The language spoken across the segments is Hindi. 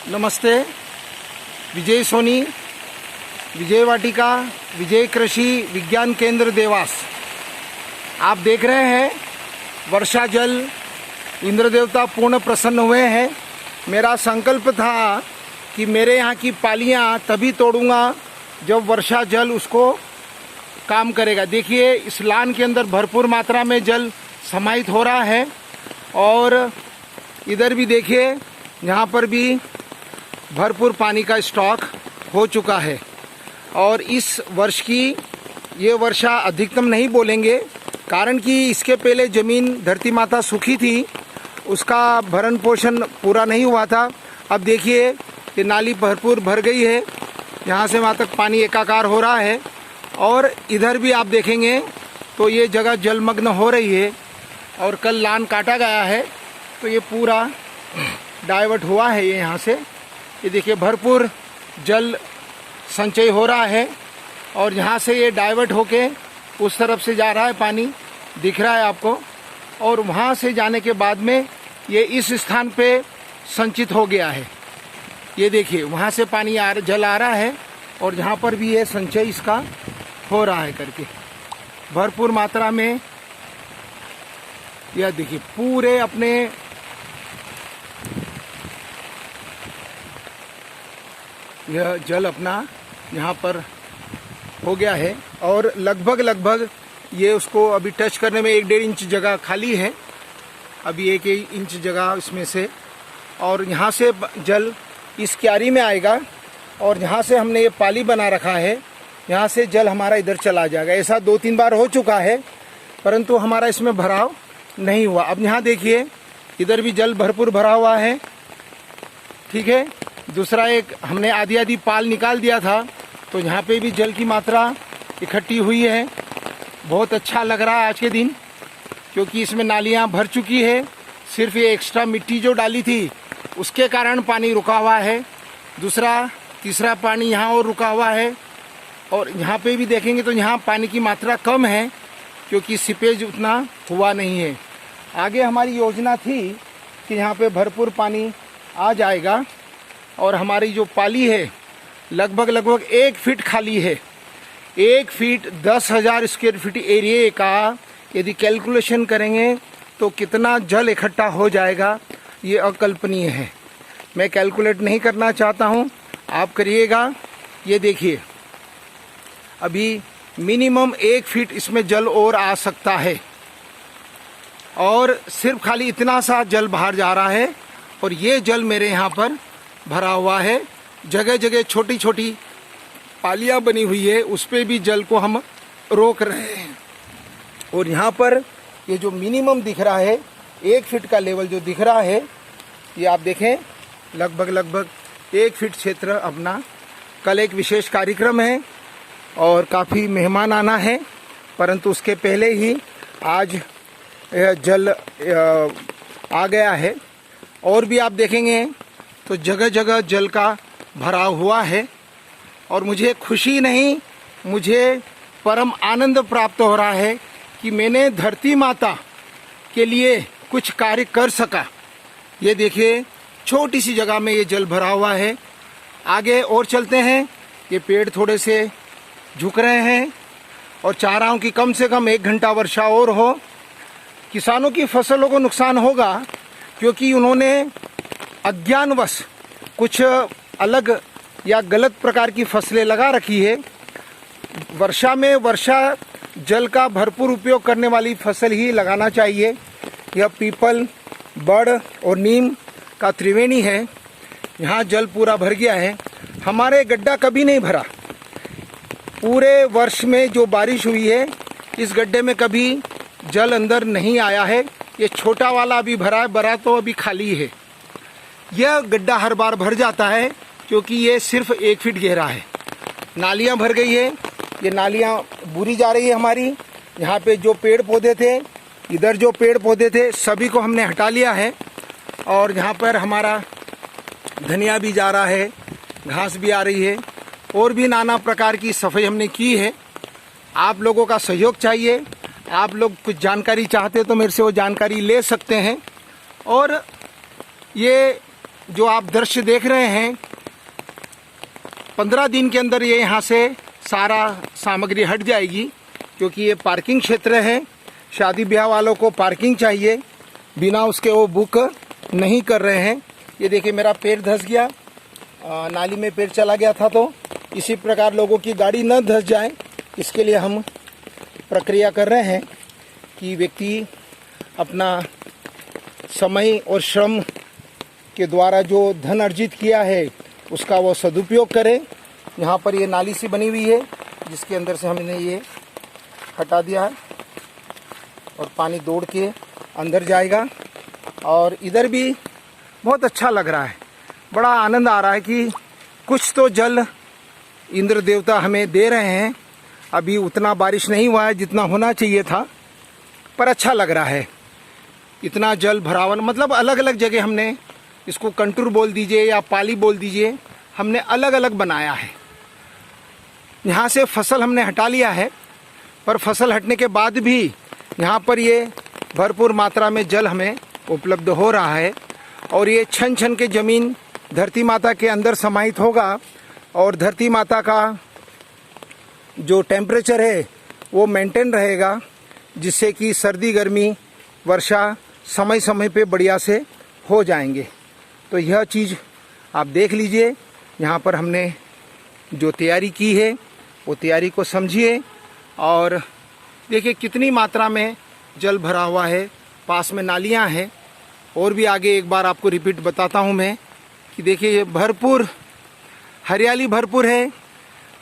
नमस्ते। विजय सोनी, विजय वाटिका, विजय कृषि विज्ञान केंद्र देवास। आप देख रहे हैं वर्षा जल, इंद्र देवता पूर्ण प्रसन्न हुए हैं। मेरा संकल्प था कि मेरे यहाँ की पालियाँ तभी तोड़ूंगा जब वर्षा जल उसको काम करेगा। देखिए इस लान के अंदर भरपूर मात्रा में जल समाहित हो रहा है और इधर भी देखिए यहाँ पर भी भरपूर पानी का स्टॉक हो चुका है। और इस वर्ष की ये वर्षा अधिकतम नहीं बोलेंगे, कारण कि इसके पहले ज़मीन धरती माता सूखी थी, उसका भरण पोषण पूरा नहीं हुआ था। अब देखिए ये नाली भरपूर भर गई है, यहाँ से वहाँ तक पानी एकाकार हो रहा है। और इधर भी आप देखेंगे तो ये जगह जलमग्न हो रही है। और कल लान काटा गया है तो ये पूरा डाइवर्ट हुआ है। ये यहाँ से ये देखिए भरपूर जल संचय हो रहा है और यहाँ से ये डाइवर्ट होके उस तरफ से जा रहा है, पानी दिख रहा है आपको। और वहाँ से जाने के बाद में ये इस स्थान पे संचित हो गया है। ये देखिए वहाँ से पानी जल आ रहा है और जहाँ पर भी ये संचय इसका हो रहा है करके भरपूर मात्रा में। यह देखिए पूरे अपने यह जल अपना यहाँ पर हो गया है और लगभग ये उसको अभी टच करने में 1-1.5 इंच जगह खाली है। अभी 1 इंच जगह इसमें से, और यहाँ से जल इस क्यारी में आएगा और यहाँ से हमने ये पाली बना रखा है, यहाँ से जल हमारा इधर चला जाएगा। ऐसा 2-3 बार हो चुका है परंतु हमारा इसमें भराव नहीं हुआ। अब यहाँ देखिए इधर भी जल भरपूर भरा हुआ है, ठीक है। दूसरा एक हमने आधी पाल निकाल दिया था तो यहाँ पे भी जल की मात्रा इकट्ठी हुई है। बहुत अच्छा लग रहा है आज के दिन, क्योंकि इसमें नालियाँ भर चुकी है। सिर्फ ये एक्स्ट्रा मिट्टी जो डाली थी उसके कारण पानी रुका हुआ है। तीसरा पानी यहाँ और रुका हुआ है। और यहाँ पे भी देखेंगे तो यहाँ पानी की मात्रा कम है, क्योंकि सीपेज उतना हुआ नहीं है। आगे हमारी योजना थी कि यहाँ पे भरपूर पानी आ जाएगा और हमारी जो पाली है लगभग 1 फीट खाली है। 1 फीट 10,000 स्क्वायर फीट एरिया का यदि कैलकुलेशन करेंगे तो कितना जल इकट्ठा हो जाएगा ये अकल्पनीय है। मैं कैलकुलेट नहीं करना चाहता हूँ, आप करिएगा। ये देखिए अभी मिनिमम 1 फीट इसमें जल और आ सकता है और सिर्फ खाली इतना सा जल बाहर जा रहा है। और ये जल मेरे यहाँ पर भरा हुआ है। जगह जगह छोटी छोटी पालियाँ बनी हुई है, उस पर भी जल को हम रोक रहे हैं। और यहाँ पर ये जो मिनिमम दिख रहा है 1 फीट का लेवल जो दिख रहा है, ये आप देखें लगभग 1 फीट क्षेत्र अपना। कल एक विशेष कार्यक्रम है और काफ़ी मेहमान आना है, परंतु उसके पहले ही आज जल आ गया है। और भी आप देखेंगे तो जगह जगह जल का भराव हुआ है। और मुझे खुशी नहीं, मुझे परम आनंद प्राप्त हो रहा है कि मैंने धरती माता के लिए कुछ कार्य कर सका। ये देखिए छोटी सी जगह में ये जल भरा हुआ है। आगे और चलते हैं। ये पेड़ थोड़े से झुक रहे हैं और चाह रहा हूँ कि कम से कम 1 घंटा वर्षा और हो। किसानों की फसलों को नुकसान होगा, क्योंकि उन्होंने अज्ञानवश कुछ अलग या गलत प्रकार की फसलें लगा रखी है। वर्षा में वर्षा जल का भरपूर उपयोग करने वाली फसल ही लगाना चाहिए। यह पीपल, बड़ और नीम का त्रिवेणी है। यहाँ जल पूरा भर गया है। हमारे गड्ढा कभी नहीं भरा। पूरे वर्ष में जो बारिश हुई है इस गड्ढे में कभी जल अंदर नहीं आया है। ये छोटा वाला अभी भरा है, बड़ा तो अभी खाली है। यह गड्ढा हर बार भर जाता है क्योंकि ये सिर्फ 1 फीट गहरा है। नालियाँ भर गई है, ये नालियाँ बुरी जा रही है हमारी। यहाँ पे जो पेड़ पौधे थे, इधर जो पेड़ पौधे थे, सभी को हमने हटा लिया है। और यहाँ पर हमारा धनिया भी जा रहा है, घास भी आ रही है, और भी नाना प्रकार की सफाई हमने की है। आप लोगों का सहयोग चाहिए। आप लोग कुछ जानकारी चाहते तो मेरे से वो जानकारी ले सकते हैं। और ये जो आप दृश्य देख रहे हैं, 15 दिन के अंदर ये यहाँ से सारा सामग्री हट जाएगी, क्योंकि ये पार्किंग क्षेत्र है। शादी ब्याह वालों को पार्किंग चाहिए, बिना उसके वो बुक नहीं कर रहे हैं। ये देखिए मेरा पैर धंस गया, नाली में पैर चला गया था, तो इसी प्रकार लोगों की गाड़ी न धंस जाए, इसके लिए हम प्रक्रिया कर रहे हैं कि व्यक्ति अपना समय और श्रम के द्वारा जो धन अर्जित किया है उसका वो सदुपयोग करे। यहाँ पर ये नाली सी बनी हुई है जिसके अंदर से हमने ये हटा दिया है और पानी दौड़ के अंदर जाएगा। और इधर भी बहुत अच्छा लग रहा है, बड़ा आनंद आ रहा है कि कुछ तो जल इंद्र देवता हमें दे रहे हैं। अभी उतना बारिश नहीं हुआ है जितना होना चाहिए था, पर अच्छा लग रहा है। इतना जल भरावन, मतलब अलग अलग जगह हमने इसको कंटूर बोल दीजिए या पाली बोल दीजिए, हमने अलग अलग बनाया है। यहाँ से फसल हमने हटा लिया है, पर फसल हटने के बाद भी यहाँ पर ये भरपूर मात्रा में जल हमें उपलब्ध हो रहा है। और ये छन छन के ज़मीन धरती माता के अंदर समाहित होगा और धरती माता का जो टेम्परेचर है वो मेंटेन रहेगा, जिससे कि सर्दी गर्मी वर्षा समय समय पे बढ़िया से हो जाएंगे। तो यह चीज़ आप देख लीजिए, यहाँ पर हमने जो तैयारी की है वो तैयारी को समझिए और देखिए कितनी मात्रा में जल भरा हुआ है। पास में नालियाँ हैं, और भी आगे एक बार आपको रिपीट बताता हूँ मैं कि देखिए ये भरपूर हरियाली भरपूर है।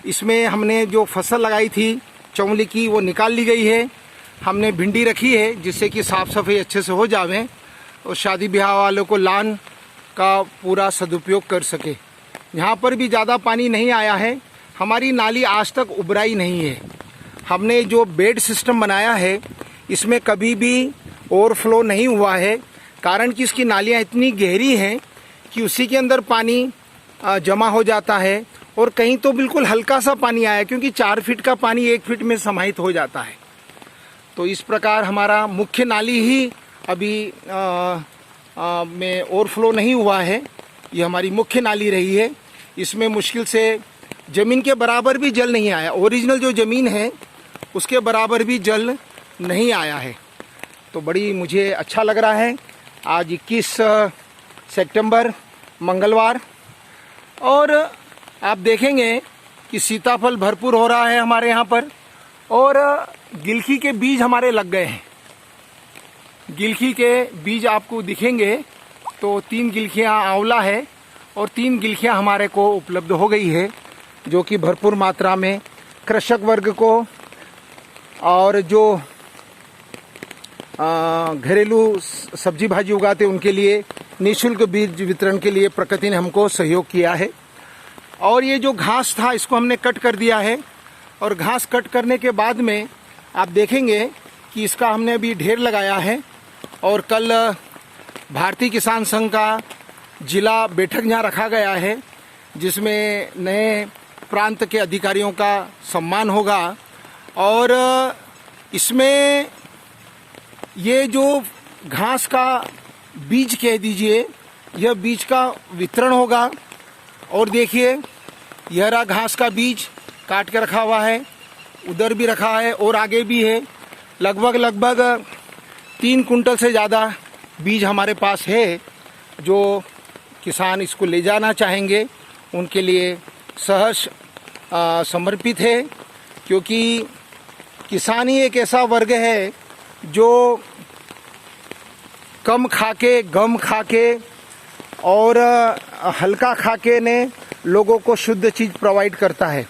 इसमें हमने जो फसल लगाई थी चौंली की वो निकाल ली गई है। हमने भिंडी रखी है जिससे कि साफ़ सफाई अच्छे से हो जावे और शादी ब्याह वालों को लान का पूरा सदुपयोग कर सके। यहाँ पर भी ज़्यादा पानी नहीं आया है, हमारी नाली आज तक उभराई नहीं है। हमने जो बेड सिस्टम बनाया है इसमें कभी भी ओवरफ्लो नहीं हुआ है, कारण कि इसकी नालियाँ इतनी गहरी हैं कि उसी के अंदर पानी जमा हो जाता है। और कहीं तो बिल्कुल हल्का सा पानी आया, क्योंकि 4 फीट का पानी 1 फीट में समाहित हो जाता है। तो इस प्रकार हमारा मुख्य नाली ही अभी में ओवरफ्लो नहीं हुआ है। ये हमारी मुख्य नाली रही है, इसमें मुश्किल से ज़मीन के बराबर भी जल नहीं आया। ओरिजिनल जो ज़मीन है उसके बराबर भी जल नहीं आया है। तो बड़ी मुझे अच्छा लग रहा है। आज 21 सितंबर मंगलवार, और आप देखेंगे कि सीताफल भरपूर हो रहा है हमारे यहाँ पर, और गिलकी के बीज हमारे लग गए हैं। गिलकी के बीज आपको दिखेंगे तो 3 गिलकियाँ आंवला है और 3 गिलकियाँ हमारे को उपलब्ध हो गई है, जो कि भरपूर मात्रा में कृषक वर्ग को और जो घरेलू सब्जी भाजी उगाते उनके लिए निःशुल्क बीज वितरण के लिए प्रकृति ने हमको सहयोग किया है। और ये जो घास था इसको हमने कट कर दिया है, और घास कट करने के बाद में आप देखेंगे कि इसका हमने अभी ढेर लगाया है। और कल भारतीय किसान संघ का जिला बैठक यहाँ रखा गया है, जिसमें नए प्रांत के अधिकारियों का सम्मान होगा। और इसमें ये जो घास का बीज कह दीजिए, यह बीज का वितरण होगा। और देखिए यह रहा घास का बीज काट के रखा हुआ है, उधर भी रखा है और आगे भी है। लगभग 3 कुंटल से ज़्यादा बीज हमारे पास है। जो किसान इसको ले जाना चाहेंगे उनके लिए सहर्ष समर्पित है, क्योंकि किसान ही एक ऐसा वर्ग है जो कम खाके, गम खाके और हल्का खाके ने लोगों को शुद्ध चीज़ प्रोवाइड करता है।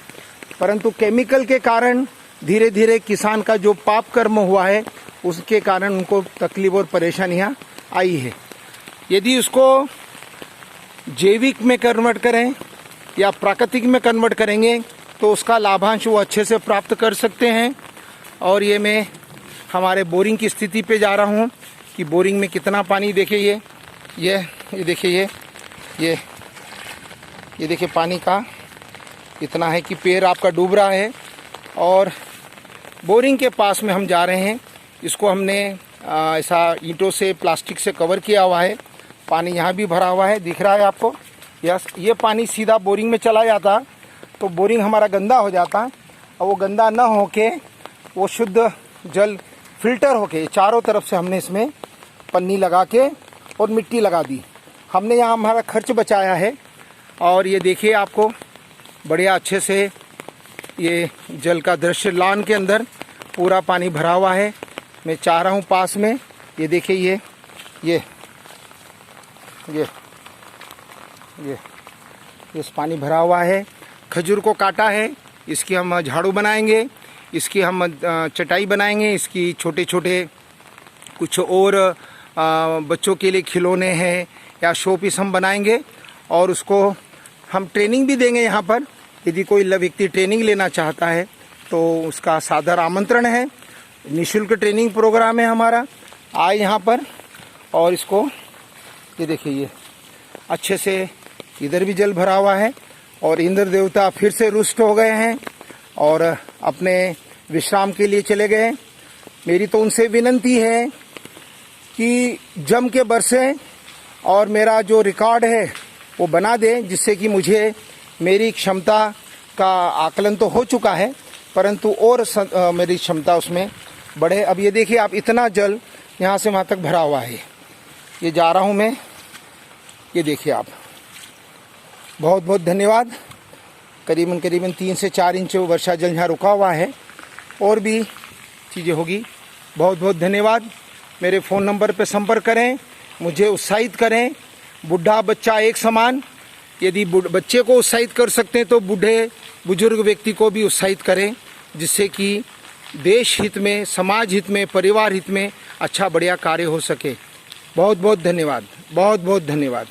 परंतु केमिकल के कारण धीरे धीरे किसान का जो पाप कर्म हुआ है उसके कारण उनको तकलीफ और परेशानियां आई है। यदि उसको जैविक में कन्वर्ट करें या प्राकृतिक में कन्वर्ट करेंगे तो उसका लाभांश वो अच्छे से प्राप्त कर सकते हैं। और ये मैं हमारे बोरिंग की स्थिति पे जा रहा हूँ कि बोरिंग में कितना पानी। देखिए ये देखिए ये देखिए पानी का इतना है कि पैर आपका डूब रहा है। और बोरिंग के पास में हम जा रहे हैं। इसको हमने ऐसा ईंटों से, प्लास्टिक से कवर किया हुआ है पानी यहाँ भी भरा हुआ है, दिख रहा है आपको। यस, ये पानी सीधा बोरिंग में चला जाता तो बोरिंग हमारा गंदा हो जाता, और वो गंदा ना होके वो शुद्ध जल फिल्टर होके चारों तरफ से हमने इसमें पन्नी लगा के और मिट्टी लगा दी। हमने यहाँ हमारा खर्च बचाया है। और ये देखिए आपको बढ़िया अच्छे से ये जल का दृश्य, लॉन के अंदर पूरा पानी भरा हुआ है। मैं चाह रहा हूँ पास में, ये देखिए ये इस पानी भरा हुआ है। खजूर को काटा है, इसकी हम झाड़ू बनाएंगे, इसकी हम चटाई बनाएंगे, इसकी छोटे छोटे कुछ और बच्चों के लिए खिलौने हैं या शो पीस हम बनाएंगे। और उसको हम ट्रेनिंग भी देंगे यहाँ पर। यदि कोई व्यक्ति ट्रेनिंग लेना चाहता है तो उसका सादर आमंत्रण है। निःशुल्क ट्रेनिंग प्रोग्राम है हमारा। आए यहाँ पर और इसको ये देखिए, ये अच्छे से इधर भी जल भरा हुआ है और इंद्र देवता फिर से रुष्ट हो गए हैं और अपने विश्राम के लिए चले गए। मेरी तो उनसे विनती है कि जम के बरसे और मेरा जो रिकॉर्ड है वो बना दें, जिससे कि मुझे मेरी क्षमता का आकलन तो हो चुका है, परंतु और मेरी क्षमता उसमें बढ़े। अब ये देखिए आप, इतना जल यहाँ से वहाँ तक भरा हुआ है। ये जा रहा हूँ मैं, ये देखिए आप। बहुत बहुत धन्यवाद। करीबन 3 से 4 इंच वर्षा जल यहाँ रुका हुआ है, और भी चीज़ें होगी। बहुत बहुत धन्यवाद। मेरे फ़ोन नंबर पर संपर्क करें, मुझे उत्साहित करें। बूढ़ा बच्चा एक समान। यदि बच्चे को उत्साहित कर सकते हैं तो बूढ़े बुजुर्ग व्यक्ति को भी उत्साहित करें, जिससे कि देश हित में, समाज हित में, परिवार हित में अच्छा बढ़िया कार्य हो सके। बहुत बहुत धन्यवाद, बहुत बहुत धन्यवाद।